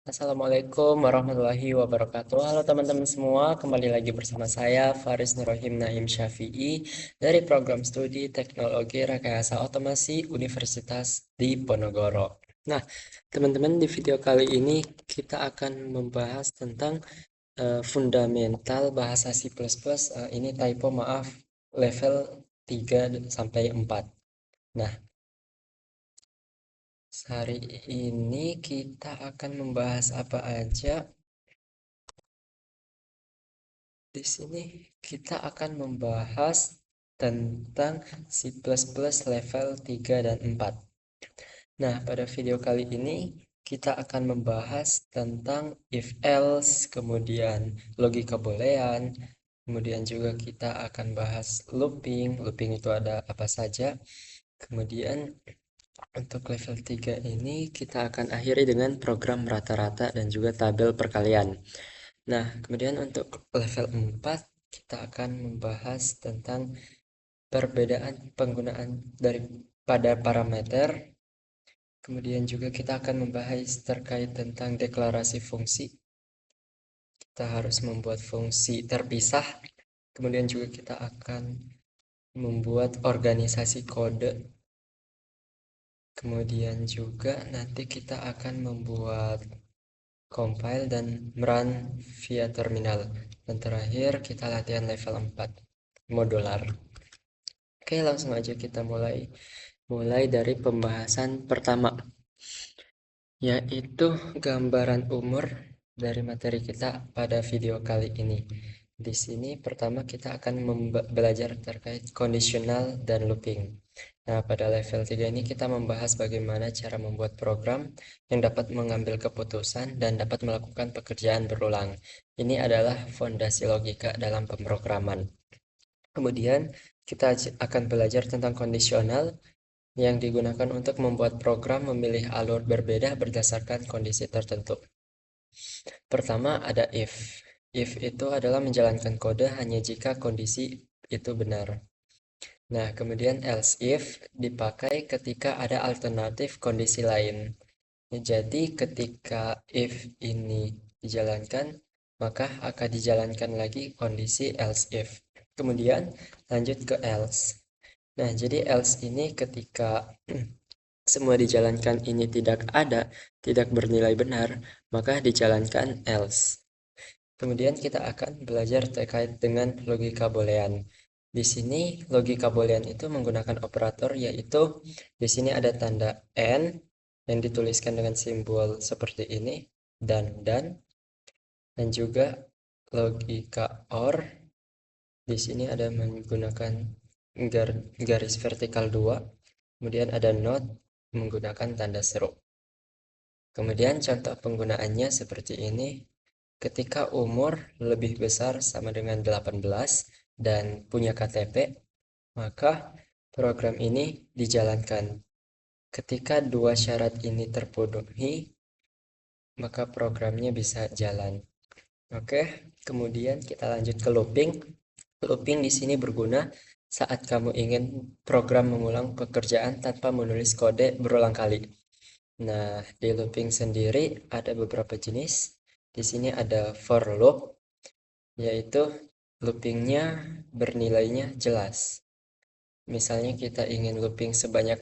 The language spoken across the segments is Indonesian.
Assalamualaikum warahmatullahi wabarakatuh. Halo teman-teman semua, kembali lagi bersama saya Faris Nurrohim Naim Syafi'i dari program studi Teknologi Rekayasa Otomasi Universitas Diponegoro. Nah, teman-teman, di video kali ini kita akan membahas tentang fundamental bahasa C++. Ini typo, maaf, level 3 sampai 4. Nah, hari ini kita akan membahas apa aja. Di sini kita akan membahas tentang C++ level 3 dan 4. Nah, pada video kali ini kita akan membahas tentang if else, kemudian logika boolean, kemudian juga kita akan bahas looping. Looping itu ada apa saja. Kemudian untuk level 3 ini kita akan akhiri dengan program rata-rata dan juga tabel perkalian. Nah, kemudian untuk level 4 kita akan membahas tentang perbedaan penggunaan daripada parameter. Kemudian juga kita akan membahas terkait tentang deklarasi fungsi. Kita harus membuat fungsi terpisah. Kemudian juga kita akan membuat organisasi kode. Kemudian juga nanti kita akan membuat compile dan run via terminal. Dan terakhir kita latihan level 4 modular. Oke, langsung aja kita mulai dari pembahasan pertama, yaitu gambaran umur dari materi kita pada video kali ini. Di sini pertama kita akan belajar terkait conditional dan looping. Nah, pada level 3 ini kita membahas bagaimana cara membuat program yang dapat mengambil keputusan dan dapat melakukan pekerjaan berulang. Ini adalah fondasi logika dalam pemrograman. Kemudian kita akan belajar tentang kondisional yang digunakan untuk membuat program memilih alur berbeda berdasarkan kondisi tertentu. Pertama ada if. If itu adalah menjalankan kode hanya jika kondisi itu benar. Nah, kemudian else if dipakai ketika ada alternatif kondisi lain. Jadi ketika if ini dijalankan, maka akan dijalankan lagi kondisi else if. Kemudian lanjut ke else. Nah, jadi else ini ketika semua dijalankan ini tidak bernilai benar, maka dijalankan else. Kemudian kita akan belajar terkait dengan logika boolean. Di sini logika boolean itu menggunakan operator, yaitu di sini ada tanda and yang dituliskan dengan simbol seperti ini, dan juga logika or. Di sini ada menggunakan garis vertikal 2, kemudian ada not menggunakan tanda seru. Kemudian contoh penggunaannya seperti ini. Ketika umur lebih besar sama dengan 18 dan punya KTP, maka program ini dijalankan. Ketika dua syarat ini terpenuhi, maka programnya bisa jalan. Oke, kemudian kita lanjut ke looping. Looping di sini berguna saat kamu ingin program mengulang pekerjaan tanpa menulis kode berulang kali. Nah, di looping sendiri ada beberapa jenis. Di sini ada for loop, yaitu loopingnya bernilainya jelas. Misalnya kita ingin looping sebanyak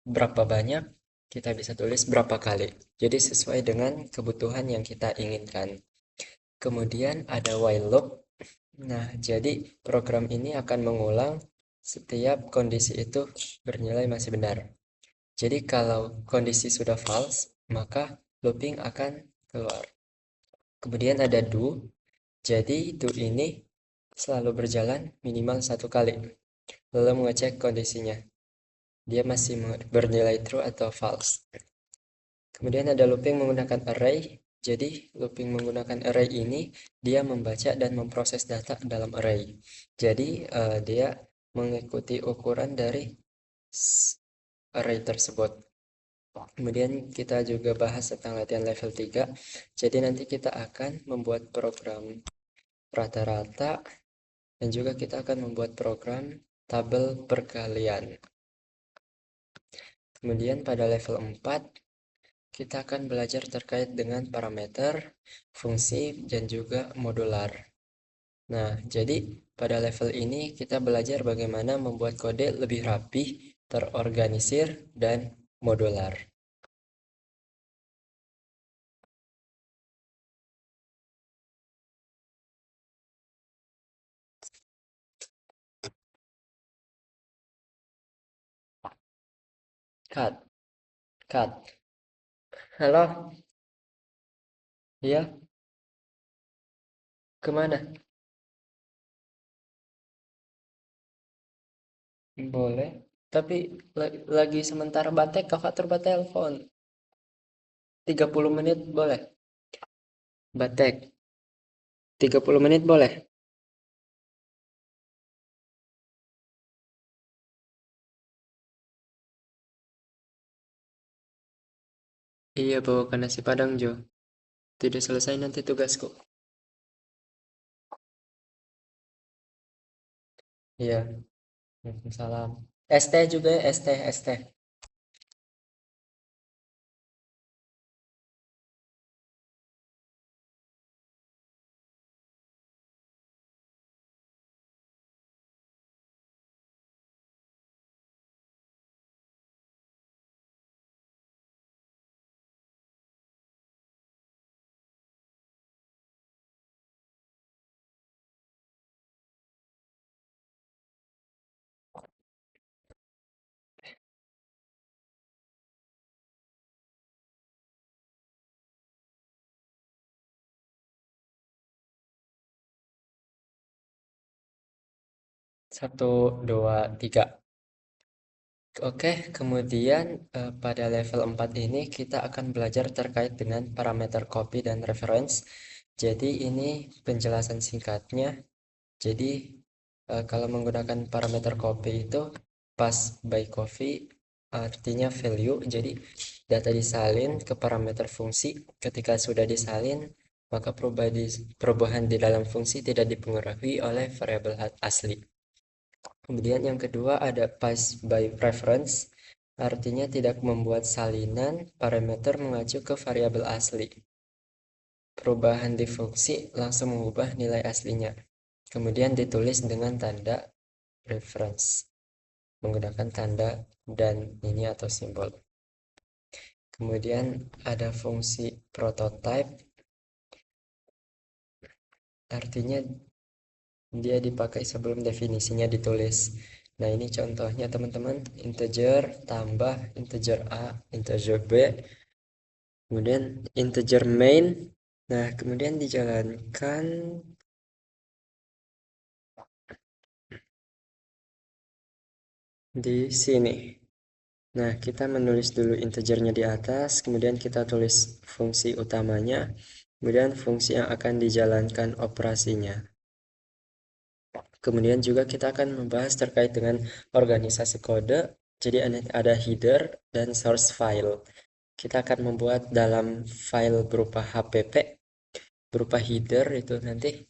berapa banyak, kita bisa tulis berapa kali. Jadi sesuai dengan kebutuhan yang kita inginkan. Kemudian ada while loop. Nah, jadi program ini akan mengulang setiap kondisi itu bernilai masih benar. Jadi kalau kondisi sudah false, maka looping akan keluar. Kemudian ada do. Jadi do ini selalu berjalan minimal satu kali. Lalu mengecek kondisinya. Dia masih bernilai true atau false. Kemudian ada looping menggunakan array. Jadi looping menggunakan array ini dia membaca dan memproses data dalam array. Jadi dia mengikuti ukuran dari array tersebut. Kemudian kita juga bahas tentang latihan level 3. Jadi nanti kita akan membuat program rata-rata dan juga kita akan membuat program tabel perkalian. Kemudian pada level 4 kita akan belajar terkait dengan parameter, fungsi, dan juga modular. Nah, jadi pada level ini kita belajar bagaimana membuat kode lebih rapih, terorganisir, dan modular. Cut, cut. Halo, iya, kemana? Boleh. Tapi lagi sementara batek, kakak turba telepon. 30 menit boleh? Batek, 30 menit boleh? Iya, bawakan nasi padang, Jo. Tidak selesai nanti tugasku. Iya, Waalaikumsalam. ST juga ya, ST, ST. Satu, dua, tiga. Oke, kemudian pada level 4 ini kita akan belajar terkait dengan parameter copy dan reference. Jadi ini penjelasan singkatnya. Jadi kalau menggunakan parameter copy itu pass by copy artinya value. Jadi data disalin ke parameter fungsi. Ketika sudah disalin, maka perubahan di dalam fungsi tidak dipengaruhi oleh variabel asli. Kemudian yang kedua ada pass by reference, artinya tidak membuat salinan parameter mengacu ke variabel asli. Perubahan di fungsi langsung mengubah nilai aslinya. Kemudian ditulis dengan tanda reference, menggunakan tanda dan ini atau simbol. Kemudian ada fungsi prototype, artinya dia dipakai sebelum definisinya ditulis. Nah, ini contohnya teman-teman, integer tambah integer A, integer B, kemudian integer main. Nah, kemudian dijalankan di sini. Nah, kita menulis dulu integernya di atas, kemudian kita tulis fungsi utamanya, kemudian fungsi yang akan dijalankan operasinya. Kemudian juga kita akan membahas terkait dengan organisasi kode. Jadi ada header dan source file. Kita akan membuat dalam file berupa HPP, berupa header itu nanti.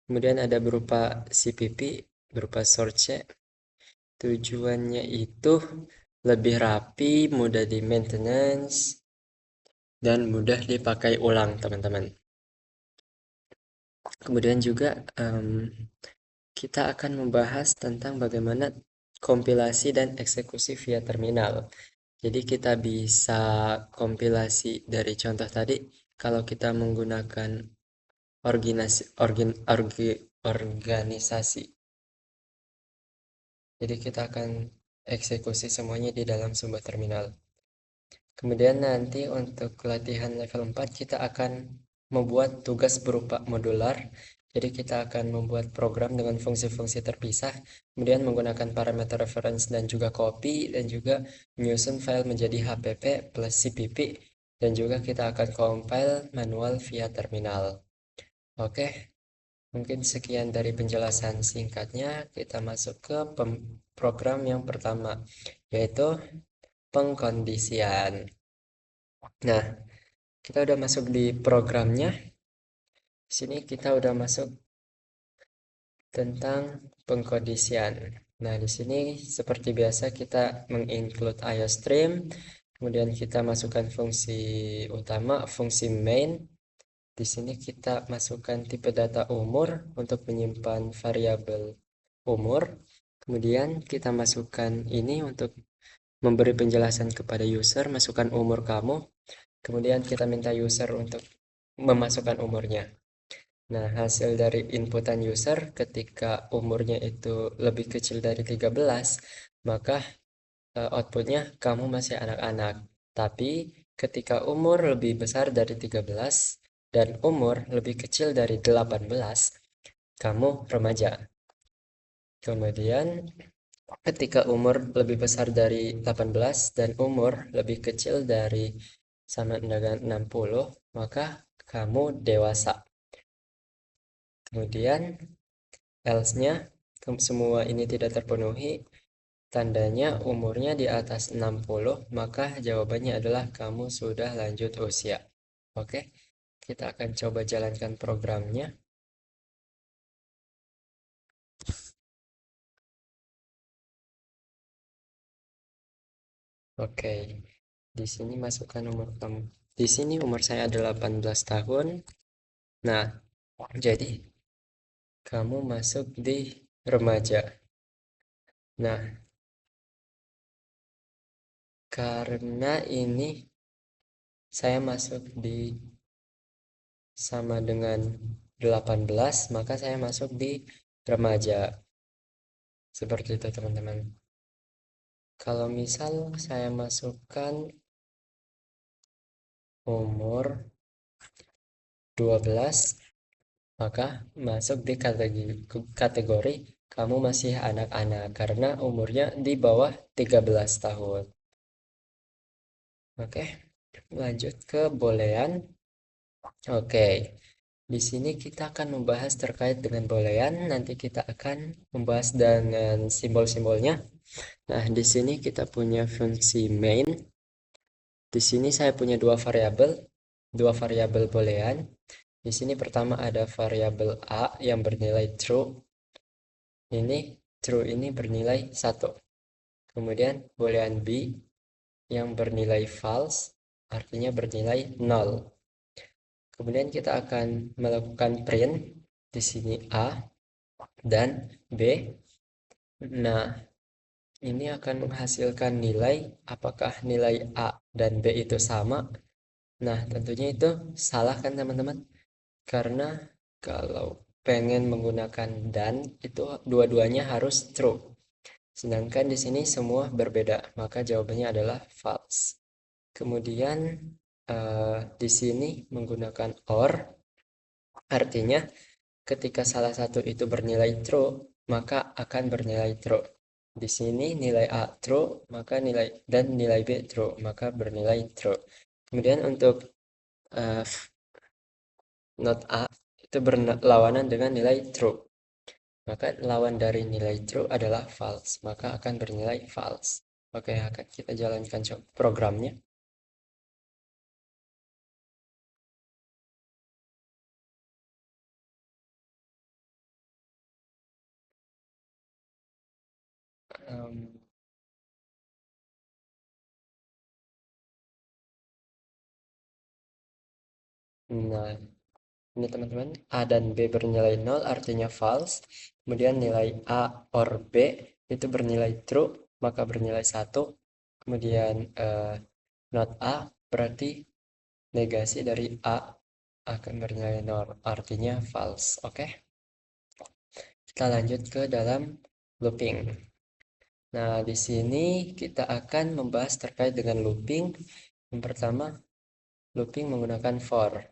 Kemudian ada berupa CPP, berupa source. Tujuannya itu lebih rapi, mudah di maintenance, dan mudah dipakai ulang, teman-teman. Kemudian juga kita akan membahas tentang bagaimana kompilasi dan eksekusi via terminal. Jadi kita bisa kompilasi dari contoh tadi, kalau kita menggunakan organisasi. Jadi kita akan eksekusi semuanya di dalam sebuah terminal. Kemudian nanti untuk latihan level 4 kita akan membuat tugas berupa modular. Jadi kita akan membuat program dengan fungsi-fungsi terpisah, kemudian menggunakan parameter reference dan juga copy, dan juga menyusun file menjadi HPP plus CPP, dan juga kita akan compile manual via terminal. Oke, mungkin sekian dari penjelasan singkatnya. Kita masuk ke program yang pertama, yaitu pengkondisian. Nah, kita udah masuk di programnya. Sini kita udah masuk tentang pengkondisian. Nah, di sini seperti biasa kita menginclude IOStream, Kemudian kita masukkan fungsi utama, fungsi main. Di sini kita masukkan tipe data umur untuk menyimpan variabel umur. Kemudian kita masukkan ini untuk memberi penjelasan kepada user, masukkan umur kamu. Kemudian kita minta user untuk memasukkan umurnya. Nah, hasil dari inputan user ketika umurnya itu lebih kecil dari 13, maka outputnya kamu masih anak-anak. Tapi ketika umur lebih besar dari 13 dan umur lebih kecil dari 18, kamu remaja. Kemudian ketika umur lebih besar dari 18 dan umur lebih kecil dari sama dengan 60, maka kamu dewasa. Kemudian else-nya semua ini tidak terpenuhi, tandanya umurnya di atas 60, maka jawabannya adalah kamu sudah lanjut usia. Oke, kita akan coba jalankan programnya. Oke, di sini masukkan umur kamu. Di sini umur saya 18 tahun. Nah, jadi kamu masuk di remaja. Nah, karena ini saya masuk di sama dengan 18, maka saya masuk di remaja. Seperti itu, teman-teman. Kalau misal saya masukkan umur 12, maka masuk di kategori kamu masih anak-anak karena umurnya di bawah 13 tahun. Oke, lanjut ke boolean. Oke, di sini kita akan membahas terkait dengan boolean. Nanti kita akan membahas dengan simbol-simbolnya. Nah, di sini kita punya fungsi main. Di sini saya punya dua variabel boolean. Di sini pertama ada variabel A yang bernilai true. Ini true ini bernilai 1. Kemudian boolean B yang bernilai false, artinya bernilai 0. Kemudian kita akan melakukan print di sini A dan B. Nah, ini akan menghasilkan nilai apakah nilai A dan B itu sama. Nah, tentunya itu salah kan teman-teman? Karena kalau pengen menggunakan dan itu dua-duanya harus true. Sedangkan di sini semua berbeda, maka jawabannya adalah false. Kemudian di sini menggunakan or, artinya ketika salah satu itu bernilai true, maka akan bernilai true. Di sini nilai A true, maka nilai B true, maka bernilai true. Kemudian untuk uh, not A itu berlawanan dengan nilai true. Maka lawan dari nilai true adalah false, maka akan bernilai false. Oke, akan kita jalankan programnya. Em, Nah, ini teman-teman, A dan B bernilai 0 artinya false. Kemudian nilai A or B itu bernilai true, maka bernilai 1. Kemudian not A berarti negasi dari A akan bernilai 0, artinya false. Oke, kita lanjut ke dalam looping. Nah, di sini kita akan membahas terkait dengan looping. Yang pertama, looping menggunakan for.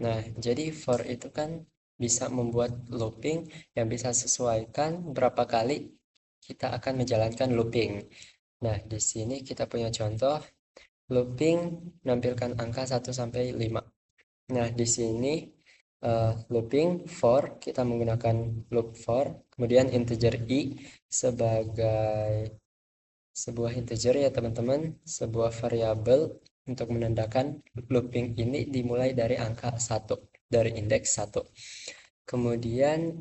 Nah, jadi for itu kan bisa membuat looping yang bisa sesuaikan berapa kali kita akan menjalankan looping. Nah, di sini kita punya contoh looping menampilkan angka 1 sampai 5. Nah, di sini looping for kita menggunakan loop for, kemudian integer i sebagai sebuah integer ya teman-teman, sebuah variabel untuk menandakan looping ini dimulai dari angka 1, dari indeks 1. Kemudian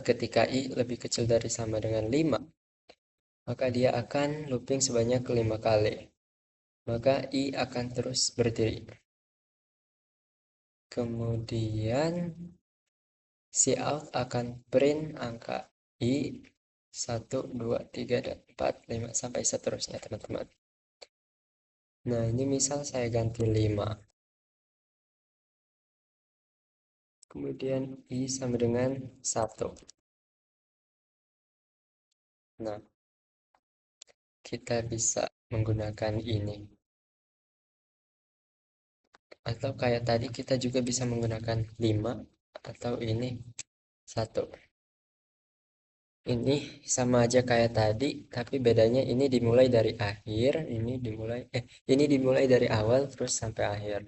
ketika i lebih kecil dari sama dengan 5, maka dia akan looping sebanyak 5 kali. maka I akan terus berdiri. Kemudian cout akan print angka I 1, 2, 3, dan 4, 5, sampai seterusnya teman-teman. Nah, ini misal saya ganti 5. Kemudian I sama dengan 1. Nah, kita bisa menggunakan ini. Atau kayak tadi kita juga bisa menggunakan 5 atau ini 1. Ini sama aja kayak tadi, tapi bedanya ini dimulai dari akhir, ini dimulai dari awal terus sampai akhir.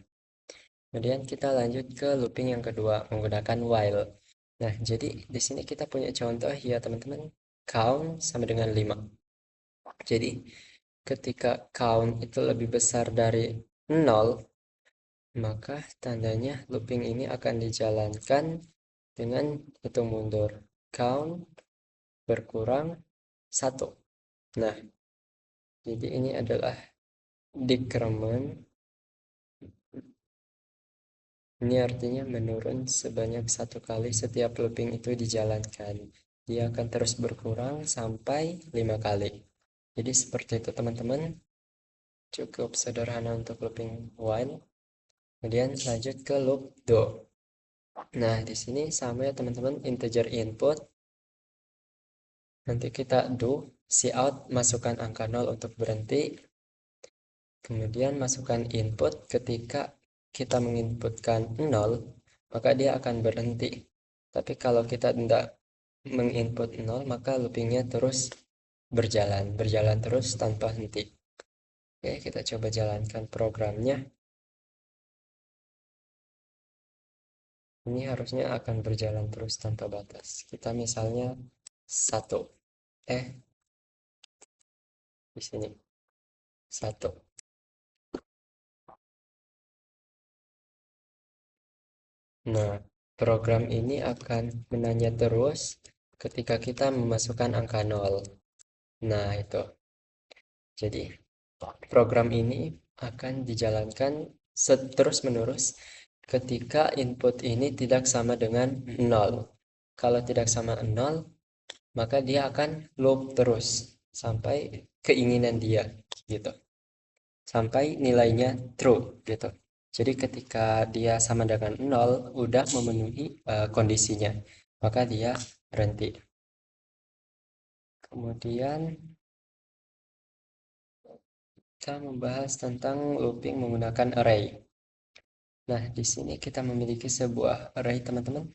Kemudian kita lanjut ke looping yang kedua menggunakan while. Nah, jadi di sini kita punya contoh ya teman-teman, count sama dengan 5. Jadi ketika count itu lebih besar dari 0, maka tandanya looping ini akan dijalankan dengan hitung mundur. Count berkurang 1. Nah, jadi ini adalah decrement. Ini artinya menurun sebanyak 1 kali setiap looping itu dijalankan. Dia akan terus berkurang sampai 5 kali. Jadi seperti itu teman-teman. Cukup sederhana untuk looping while. Kemudian lanjut ke loop do. Nah, di sini sama ya teman-teman, integer input. Nanti kita do, cout masukkan angka 0 untuk berhenti. Kemudian masukkan input, ketika kita menginputkan 0, maka dia akan berhenti. Tapi kalau kita tidak menginput 0, maka loopingnya terus berjalan terus tanpa henti. Oke, kita coba jalankan programnya. Ini harusnya akan berjalan terus tanpa batas. Kita misalnya 1. Di sini 1. Nah, program ini akan menanya terus ketika kita memasukkan angka 0. Nah, itu. Jadi, program ini akan dijalankan terus-menerus ketika input ini tidak sama dengan 0. Kalau tidak sama 0, maka dia akan loop terus sampai keinginan dia gitu. Sampai nilainya true gitu. Jadi ketika dia sama dengan 0 udah memenuhi kondisinya, maka dia berhenti. Kemudian kita membahas tentang looping menggunakan array. Nah, di sini kita memiliki sebuah array teman-teman.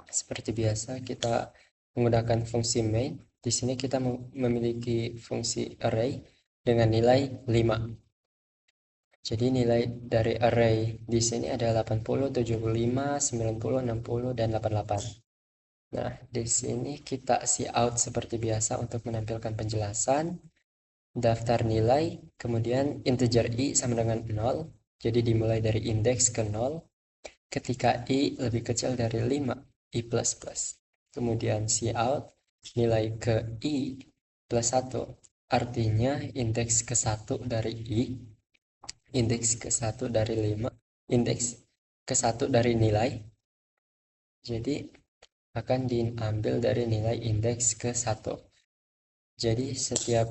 Seperti biasa kita menggunakan fungsi main. Di sini kita memiliki fungsi array dengan nilai 5. Jadi nilai dari array di sini ada 80, 75, 90, 60, dan 88. Nah, di sini kita cout seperti biasa untuk menampilkan penjelasan, daftar nilai, kemudian integer i sama dengan 0, jadi dimulai dari indeks ke 0, ketika i lebih kecil dari 5, i plus plus. Kemudian cout nilai ke i plus 1, artinya indeks ke 1 dari i, indeks ke 1 dari 5, indeks ke 1 dari nilai, jadi akan diambil dari nilai indeks ke 1. Jadi setiap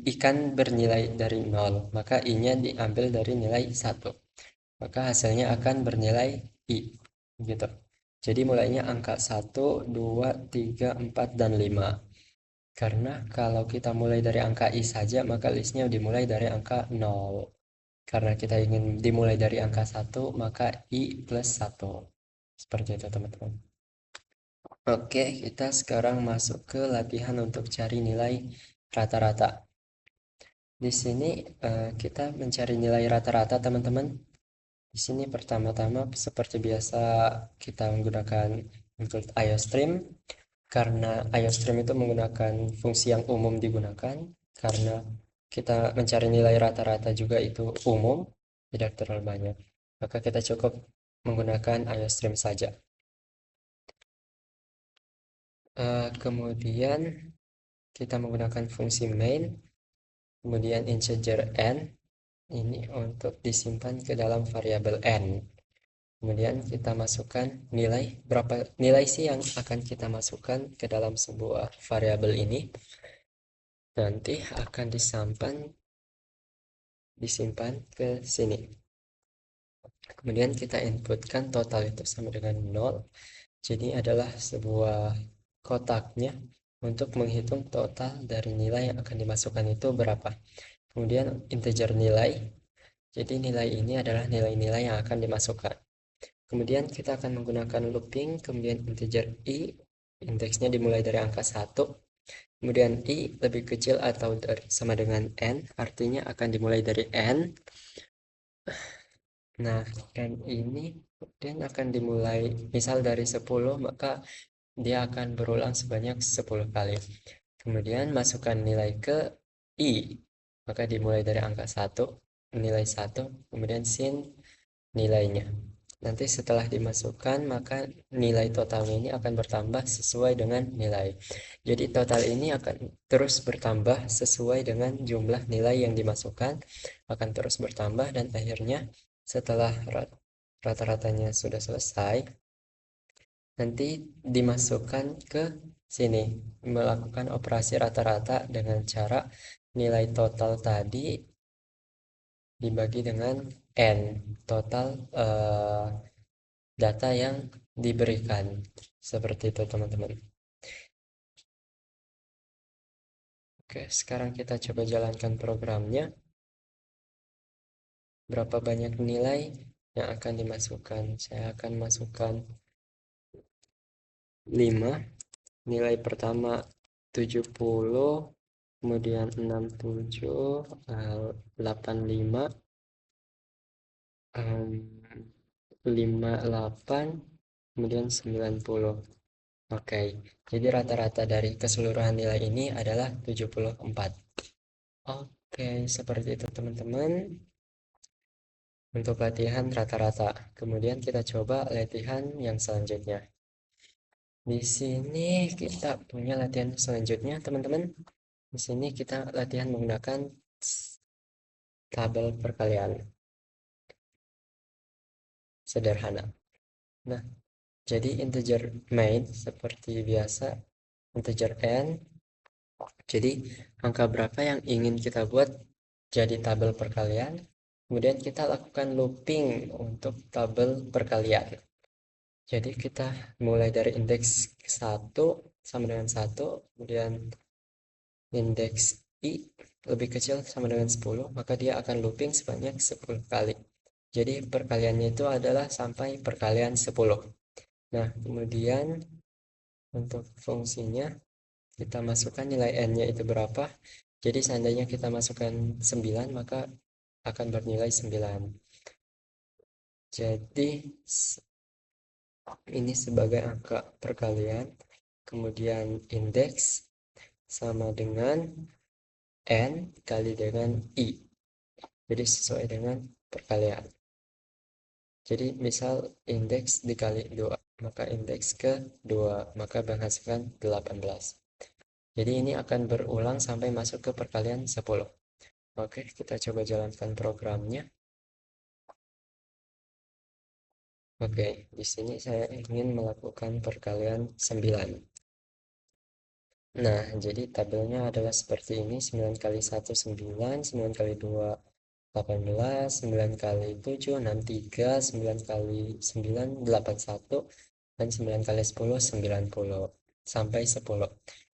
ikan bernilai dari 0, maka i-nya diambil dari nilai 1. Maka hasilnya akan bernilai i. Gitu. Jadi mulainya angka 1, 2, 3, 4, dan 5. Karena kalau kita mulai dari angka i saja, maka listnya dimulai dari angka 0. Karena kita ingin dimulai dari angka 1, maka i plus 1. Seperti itu teman-teman. Oke, kita sekarang masuk ke latihan untuk cari nilai rata-rata. Di sini kita mencari nilai rata-rata, teman-teman. Di sini pertama-tama seperti biasa kita menggunakan include IOStream, karena IOStream itu menggunakan fungsi yang umum digunakan, karena kita mencari nilai rata-rata juga itu umum, tidak terlalu banyak. Maka kita cukup menggunakan IOStream saja. Kemudian kita menggunakan fungsi main, kemudian integer n, Ini untuk disimpan ke dalam variabel n. Kemudian kita masukkan nilai, berapa nilai sih yang akan kita masukkan ke dalam sebuah variabel ini. Nanti akan disimpan ke sini. Kemudian kita inputkan total itu sama dengan 0. Jadi adalah sebuah kotaknya untuk menghitung total dari nilai yang akan dimasukkan itu berapa. Kemudian integer nilai. Jadi nilai ini adalah nilai-nilai yang akan dimasukkan. Kemudian kita akan menggunakan looping, kemudian integer i, indeksnya dimulai dari angka 1. Kemudian i lebih kecil atau sama dengan n, artinya akan dimulai dari n. Nah, n ini kemudian akan dimulai misal dari 10, maka dia akan berulang sebanyak 10 kali. Kemudian masukkan nilai ke i, maka dimulai dari angka 1, nilai 1, kemudian sin nilainya. Nanti setelah dimasukkan, maka nilai totalnya ini akan bertambah sesuai dengan nilai. Jadi total ini akan terus bertambah sesuai dengan jumlah nilai yang dimasukkan, akan terus bertambah, dan akhirnya setelah rata-ratanya sudah selesai, nanti dimasukkan ke sini, melakukan operasi rata-rata dengan cara nilai total tadi dibagi dengan n, total data yang diberikan. Seperti itu teman-teman. Oke, sekarang kita coba jalankan programnya. Berapa banyak nilai yang akan dimasukkan? Saya akan masukkan 5. Nilai pertama 70, kemudian 67, 85, 58, kemudian 90. Oke, jadi rata-rata dari keseluruhan nilai ini adalah 74. Oke, seperti itu teman-teman untuk latihan rata-rata. Kemudian kita coba latihan yang selanjutnya. Di sini kita punya latihan selanjutnya, teman-teman. Di sini kita latihan menggunakan tabel perkalian sederhana. Nah, jadi integer main seperti biasa, integer n. Jadi angka berapa yang ingin kita buat jadi tabel perkalian. Kemudian kita lakukan looping untuk tabel perkalian. Jadi kita mulai dari indeks 1 sama dengan 1, kemudian indeks i lebih kecil sama dengan 10, maka dia akan looping sebanyak 10 kali. Jadi perkaliannya itu adalah sampai perkalian 10. Nah, kemudian untuk fungsinya kita masukkan nilai n-nya itu berapa. Jadi seandainya kita masukkan 9, maka akan bernilai 9. Jadi ini sebagai angka perkalian, kemudian indeks sama dengan n kali dengan i. Jadi sesuai dengan perkalian. Jadi misal indeks dikali 2, maka indeks ke 2, maka menghasilkan 18. Jadi ini akan berulang sampai masuk ke perkalian 10. Oke, kita coba jalankan programnya. Oke, di sini saya ingin melakukan perkalian 9. Nah, jadi tabelnya adalah seperti ini. 9 kali 1, 9. 9 kali 2, 18. 9 kali 7, 63. 9 kali 9, 81. Dan 9 kali 10, 90. Sampai 10.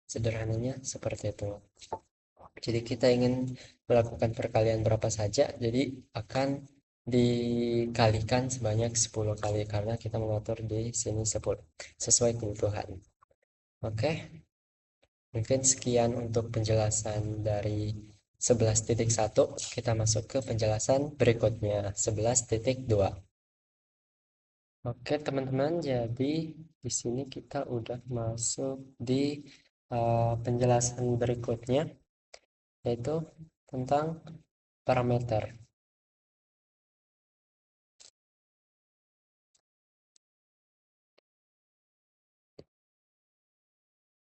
Sederhananya seperti itu. Jadi kita ingin melakukan perkalian berapa saja, jadi akan dikalikan sebanyak 10 kali karena kita mengatur di sini 10 sesuai kebutuhan. Oke, mungkin sekian untuk penjelasan dari 11.1. Kita masuk ke penjelasan berikutnya, 11.2. Oke teman-teman, jadi di sini kita udah masuk di penjelasan berikutnya, yaitu tentang parameter.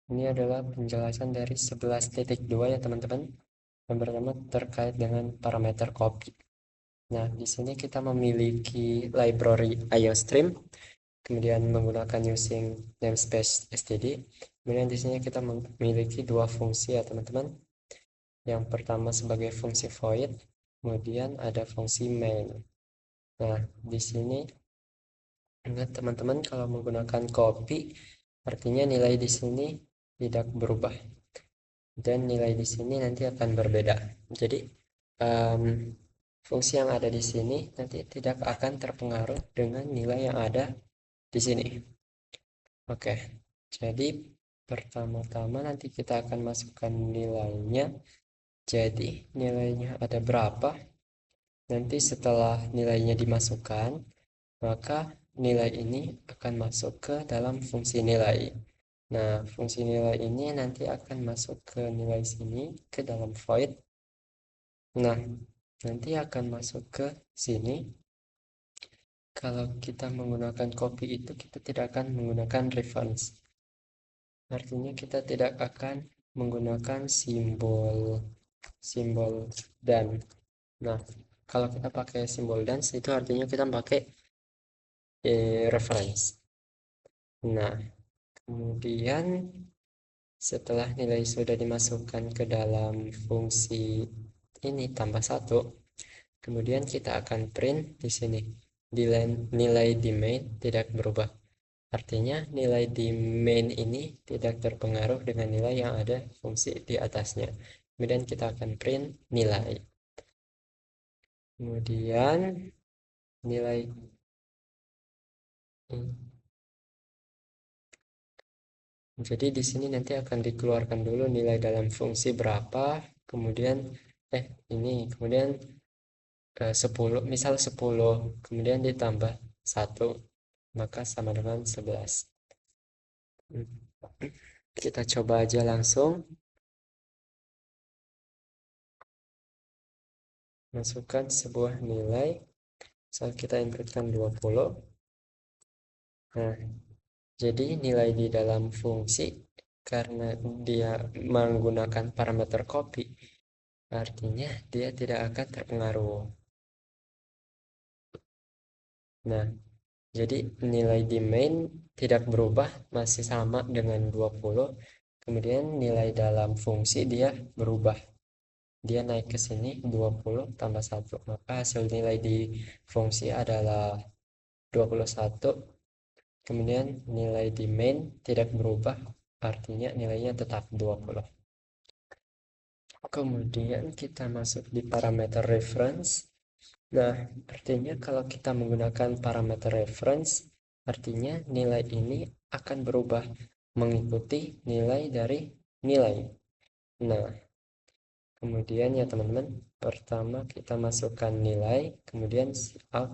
Ini adalah penjelasan dari 11.2 ya teman-teman. Yang pertama terkait dengan parameter copy. Nah, di sini kita memiliki library IOStream, kemudian menggunakan using namespace std. Kemudian di sini kita memiliki dua fungsi ya teman-teman. Yang pertama sebagai fungsi void, kemudian ada fungsi main. Nah, di sini ingat teman-teman kalau menggunakan copy, artinya nilai di sini tidak berubah dan nilai di sini nanti akan berbeda. Jadi fungsi yang ada di sini nanti tidak akan terpengaruh dengan nilai yang ada di sini. Oke, jadi pertama-tama nanti kita akan masukkan nilainya. Jadi nilainya ada berapa? Nanti setelah nilainya dimasukkan, maka nilai ini akan masuk ke dalam fungsi nilai. Nah, fungsi nilai ini nanti akan masuk ke nilai sini, ke dalam void. Nah, nanti akan masuk ke sini. Kalau kita menggunakan copy itu, kita tidak akan menggunakan reference. Artinya kita tidak akan menggunakan simbol dan. Nah, kalau kita pakai simbol dan, itu artinya kita pakai reference. Nah, kemudian setelah nilai sudah dimasukkan ke dalam fungsi ini tambah 1, kemudian kita akan print di sini. Nilai di main tidak berubah. Artinya nilai di main ini tidak terpengaruh dengan nilai yang ada fungsi di atasnya. Kemudian kita akan print nilai. Kemudian nilai jadi di sini nanti akan dikeluarkan dulu nilai dalam fungsi berapa, kemudian kemudian 10, misal 10, kemudian ditambah 1, maka sama dengan 11. Kita coba aja langsung. Masukkan sebuah nilai, misal kita inputkan 20. Nah, jadi nilai di dalam fungsi, karena dia menggunakan parameter copy, artinya dia tidak akan terpengaruh. Nah, jadi nilai di main tidak berubah, masih sama dengan 20. Kemudian nilai dalam fungsi dia berubah. Dia naik ke sini 20 tambah 1. Maka hasil nilai di fungsi adalah 21. Kemudian nilai di main tidak berubah, artinya nilainya tetap 20. Kemudian kita masuk di parameter reference. Nah, artinya kalau kita menggunakan parameter reference, artinya nilai ini akan berubah mengikuti nilai dari nilai. Nah, kemudian ya teman-teman, pertama kita masukkan nilai, kemudian si out,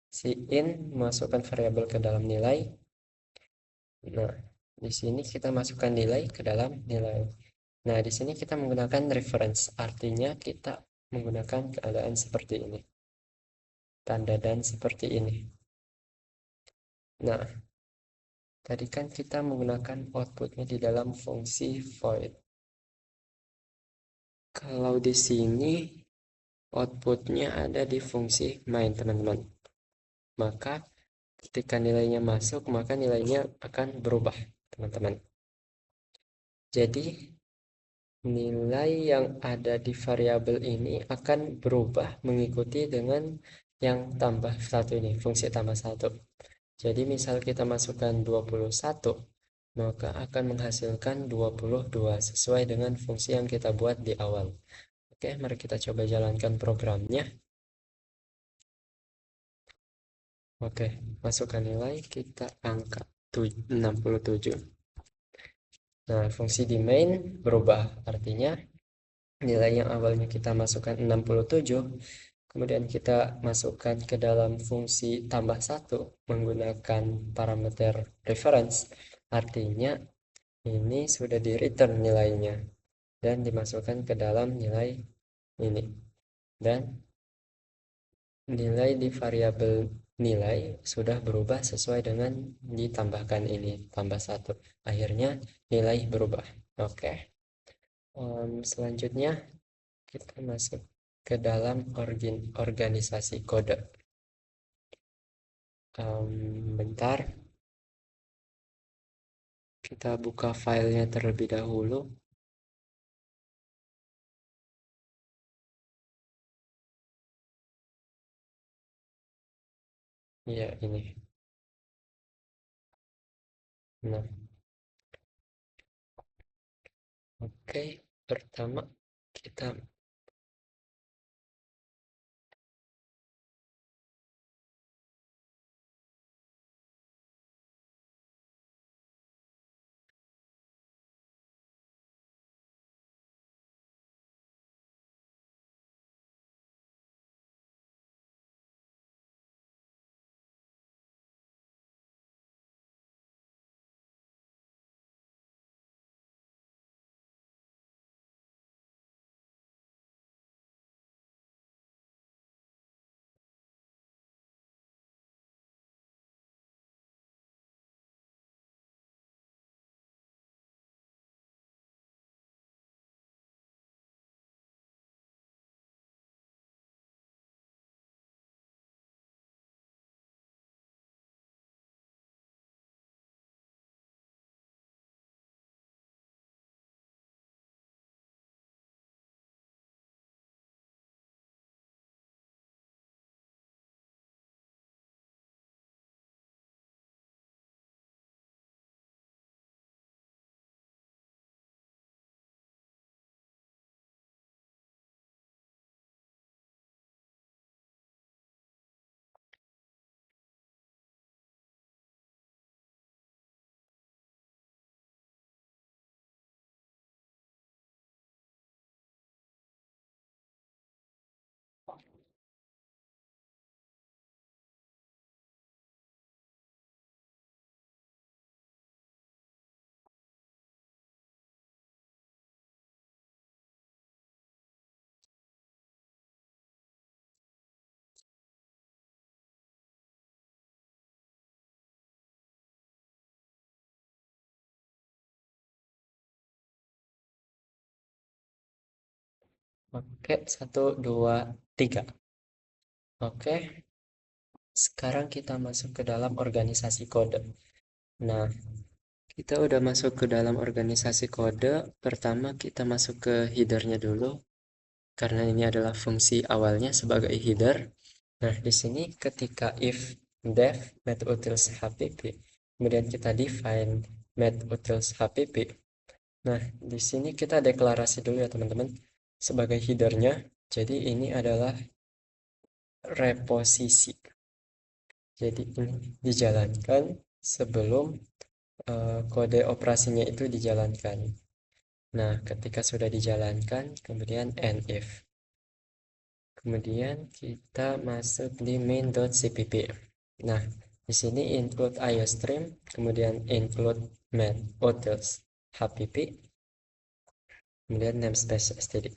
si in masukkan variabel ke dalam nilai. Nah, di sini kita masukkan nilai ke dalam nilai. Nah, di sini kita menggunakan reference, artinya kita menggunakan keadaan seperti ini. Tanda dan seperti ini. Nah, tadi kan kita menggunakan outputnya di dalam fungsi void. Kalau di sini outputnya ada di fungsi main, teman-teman. Maka ketika nilainya masuk, maka nilainya akan berubah, teman-teman. Jadi, nilai yang ada di variabel ini akan berubah mengikuti dengan yang tambah 1 ini, fungsi tambah 1. Jadi misal kita masukkan 21, maka akan menghasilkan 22 sesuai dengan fungsi yang kita buat di awal. Oke, mari kita coba jalankan programnya. Oke, masukkan nilai, kita angka 67. Nah, fungsi di main berubah, artinya nilai yang awalnya kita masukkan 67, kemudian kita masukkan ke dalam fungsi tambah 1 menggunakan parameter reference, artinya ini sudah di return nilainya dan dimasukkan ke dalam nilai ini, dan nilai di variabel nilai sudah berubah sesuai dengan ditambahkan ini tambah 1, akhirnya nilai berubah. Oke, selanjutnya kita masuk ke dalam organisasi kode. Bentar, kita buka filenya terlebih dahulu. Ya, ini. Nah, oke. Pertama, kita pakai 1, 2, 3. Oke, sekarang kita masuk ke dalam organisasi kode. Nah, kita udah masuk ke dalam organisasi kode. Pertama, kita masuk ke headernya dulu, karena ini adalah fungsi awalnya sebagai header. Nah, di sini ketika if def metutils hpp, kemudian kita define metutils hpp. Nah, di sini kita deklarasi dulu ya teman-teman sebagai headernya. Jadi ini adalah reposisi. Jadi ini dijalankan sebelum kode operasinya itu dijalankan. Nah, ketika sudah dijalankan, kemudian end if. Kemudian kita masuk di main.cpp. Nah, di sini include iostream, kemudian include main hotels hpp, kemudian namespace std.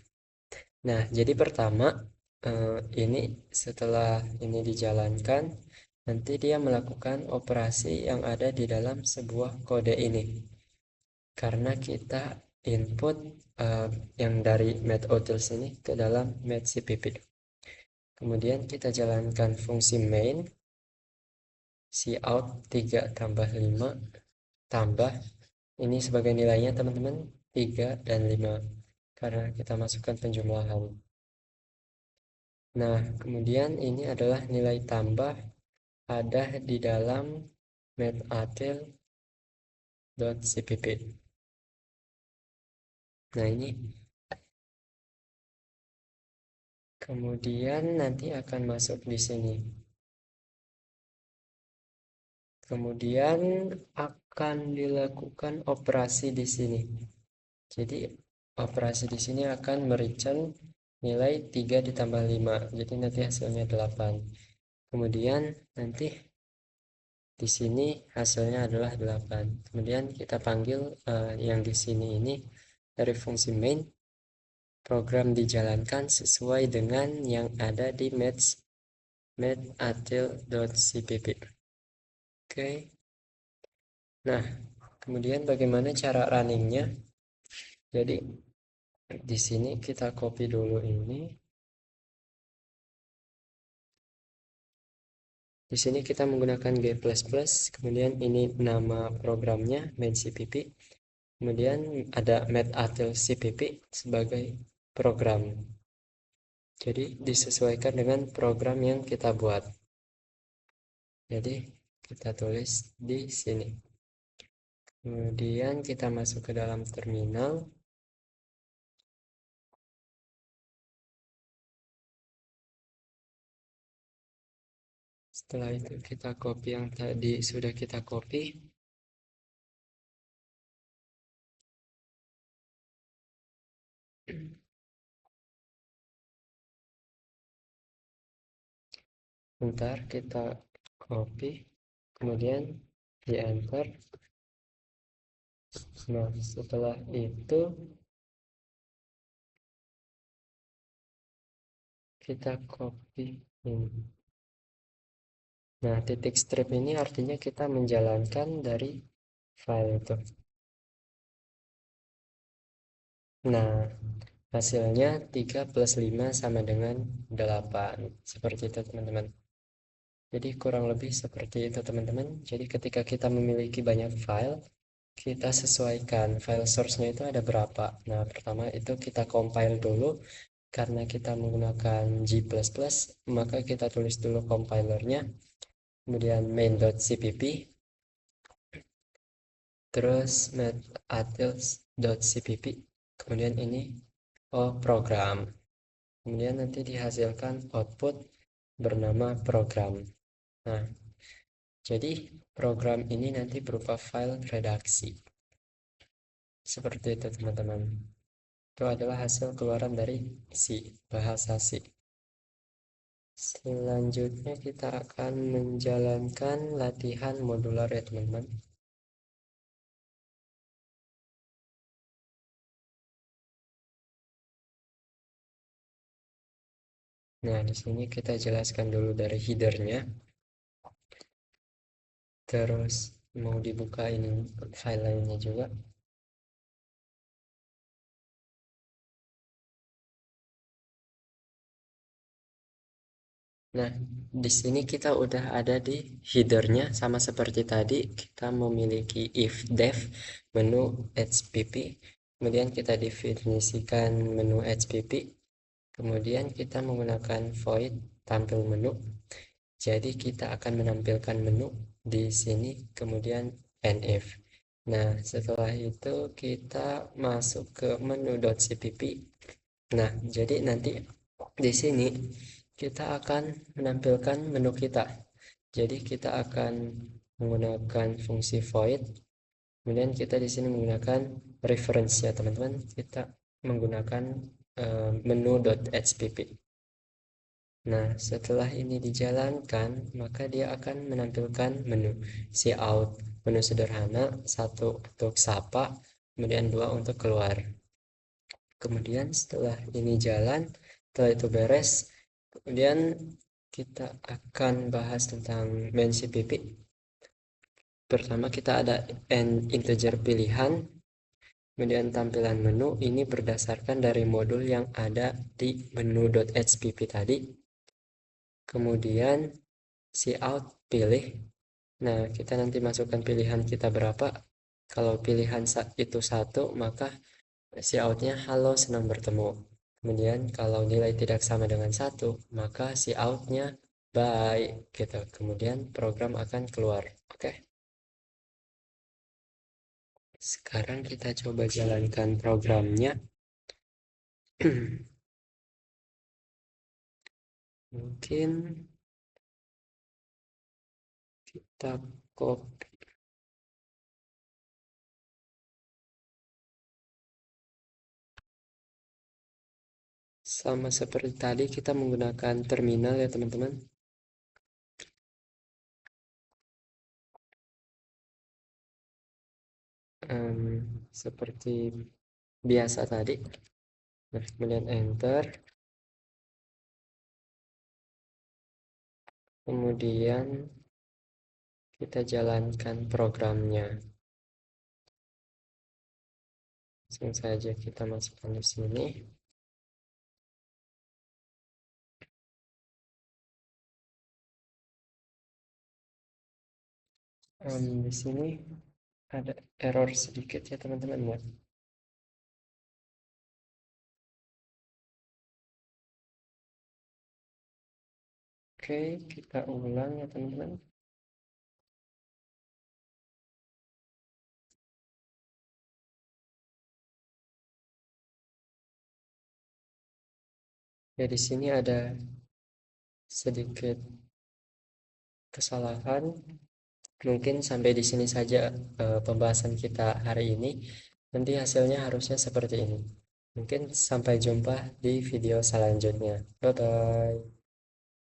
Nah, jadi pertama ini setelah ini dijalankan, nanti dia melakukan operasi yang ada di dalam sebuah kode ini. Karena kita input yang dari mathutils ini ke dalam mathcpp. Kemudian kita jalankan fungsi main cout 3 tambah 5 tambah ini sebagai nilainya teman-teman 3 dan 5 karena kita masukkan penjumlahan. Nah, kemudian ini adalah nilai tambah ada di dalam methutil.cpp. Nah, ini kemudian nanti akan masuk di sini. Kemudian akan dilakukan operasi di sini. Jadi operasi di sini akan mereturn nilai 3 ditambah 5. Jadi nanti hasilnya 8. Kemudian nanti di sini hasilnya adalah 8. Kemudian kita panggil yang di sini ini dari fungsi main. Program dijalankan sesuai dengan yang ada di methutil.cpp. Oke. Nah, kemudian bagaimana cara runningnya? Jadi di sini kita copy dulu ini. Di sini kita menggunakan G++, kemudian ini nama programnya main CPP, kemudian ada math.util CPP sebagai program. Jadi disesuaikan dengan program yang kita buat. Jadi kita tulis di sini. Kemudian kita masuk ke dalam terminal. Setelah itu kita copy yang tadi sudah kita copy. Bentar kita copy, kemudian di enter. Nah, setelah itu kita copy ini. Nah, titik strip ini artinya kita menjalankan dari file itu. Nah, hasilnya 3 plus 5 sama dengan 8. Seperti itu, teman-teman. Jadi kurang lebih seperti itu, teman-teman. Jadi ketika kita memiliki banyak file, kita sesuaikan file source-nya itu ada berapa. Nah, pertama itu kita compile dulu. Karena kita menggunakan G++, maka kita tulis dulu compilernya. Kemudian main.cpp, terus math.utils.cpp, kemudian ini program, kemudian nanti dihasilkan output bernama program. Nah, jadi program ini nanti berupa file redaksi seperti itu, teman-teman. Itu adalah hasil keluaran dari C, bahasa C. Selanjutnya kita akan menjalankan latihan modular ya, teman-teman. Nah, di sini kita jelaskan dulu dari headernya. Terus mau dibuka ini file lainnya juga. Nah, di sini kita udah ada di headernya sama seperti tadi. Kita memiliki if def menu HPP. Kemudian kita definisikan menu HPP. Kemudian kita menggunakan void tampil menu. Jadi kita akan menampilkan menu di sini, kemudian NF. Nah, setelah itu kita masuk ke menu.cpp. Nah, jadi nanti di sini kita akan menampilkan menu kita. Jadi kita akan menggunakan fungsi void. Kemudian kita di sini menggunakan reference ya, teman-teman. Kita menggunakan menu.hpp. Nah, setelah ini dijalankan, maka dia akan menampilkan menu cout, menu sederhana, satu untuk sapa, kemudian dua untuk keluar. Kemudian setelah ini jalan, setelah itu beres, kemudian kita akan bahas tentang main CPP. Pertama kita ada integer pilihan, kemudian tampilan menu ini berdasarkan dari modul yang ada di menu.hpp tadi. Kemudian cout pilih. Nah, kita nanti masukkan pilihan kita berapa. Kalau pilihan itu 1, maka coutnya halo senang bertemu. Kemudian kalau nilai tidak sama dengan 1, maka coutnya bye gitu. Kemudian program akan keluar. Oke. Sekarang kita coba jalankan programnya. Mungkin kita copy. Sama seperti tadi kita menggunakan terminal ya, teman-teman. Seperti biasa tadi. Nah, kemudian enter. Kemudian kita jalankan programnya. Langsung saja kita masukkan di sini. Di sini ada error sedikit ya teman-teman ya. Oke, kita ulang ya teman-teman. Ya, di sini ada sedikit kesalahan. Mungkin sampai di sini saja pembahasan kita hari ini. Nanti hasilnya harusnya seperti ini. Mungkin sampai jumpa di video selanjutnya. Bye bye.